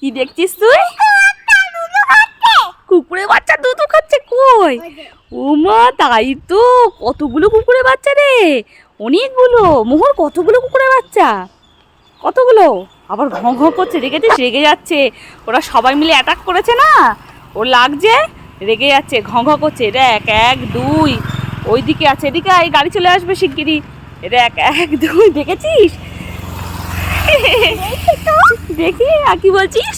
কি দেখছিস তুই? কুকুরের বাচ্চা দুধ খাচ্ছে কই? ওমা তাই তো, কতগুলো কুকুরের বাচ্চা রে, অনেকগুলো। মোহর কতগুলো কুকুরের বাচ্চা, কতগুলো। আবার ঘঁ ঘঁ করছে, দেখেছিস? রেগে যাচ্ছে, ওরা সবাই মিলে অ্যাটাক করেছে না, ওর লাগছে, রেগে যাচ্ছে, ঘঁ ঘঁ করছে। দেখ, 1 2 ওইদিকে আছে, এদিকে এই গাড়ি চলে আসবে শিগগিরই। দেখ 1 2 দেখেছিস? দেখি, আর কি বলছিস?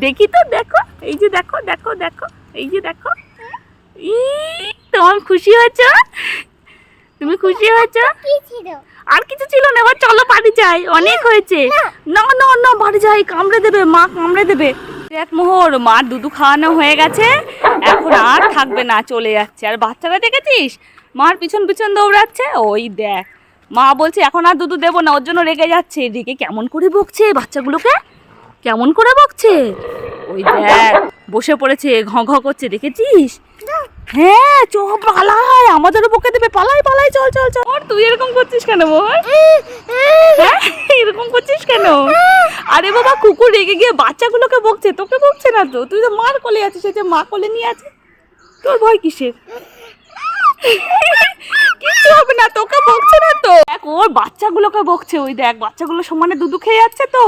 দেখি তো, দেখো, এই যে দেখো দেখো দেখো, এই যে দেখো। তোমার খুশি হয়েছ? তুমি খুশি হয়েছ? আর কিছু ছিল না, এবার চলো বাড়ি যাই, অনেক হয়েছে। না না না, বাড়ি যাই, কামড়ে দেবে মা, কামড়ে দেবে। দেখ মোহর, মার দুধু খাওয়ানো হয়ে গেছে, এখন আর থাকবে না, চলে যাচ্ছে। আর বাচ্চারা দেখেছিস মার পিছন পিছন দৌড়াচ্ছে, ওই দেখ। মা বলছে এখন আর দুধু দেবো না, ওর জন্য রেগে যাচ্ছে। এদিকে কেমন করে বকছে বাচ্চাগুলোকে, কেমন করে বকছে, ওই দেখ বসে পড়েছে, ঘঁ ঘঁ করছে, দেখেছিস? হ্যাঁ চ, পালাই, আমাদেরও বকে দেবে, পালাই পালাই, চল চল চল। তুই এরকম করছিস কেন মোহর? হ্যাঁ, এরকম করছিস কেন? আরে বাবা, কুকুর রেগে গিয়ে বাচ্চাগুলোকে বকছে, তোকে বকছে না তো। তুই তো মার কোলে আছিস, এই যে মা কোলে নিয়ে আছে, তোর ভয় কিসের? কিচ্ছু হবে না, তোকে বকছে না তো। দেখ, ওর বাচ্চাগুলোকে বকছে, ওই দেখ বাচ্চাগুলো সমানে দুধু খেয়ে যাচ্ছে তো,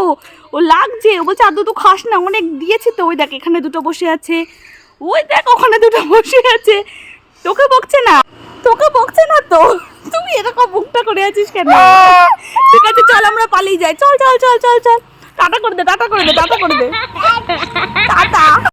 ও লাগছে, ও বলছে আর দুধু খাস না, অনেক দিয়েছি তো। ওই দেখ এখানে দুটো বসে আছে, ওই দেখ ওখানে দুটো বসে আছে, তোকে বকছে না, তোকে বকছে না তো। তুমি এরকম মুখটা করে আছিস কেন? ঠিক আছে চল, আমরা পালিয়ে যাই, চল চল চল চল চল। টাটা করে দে, টাটা করে দে, টাটা করে দে, টাটা।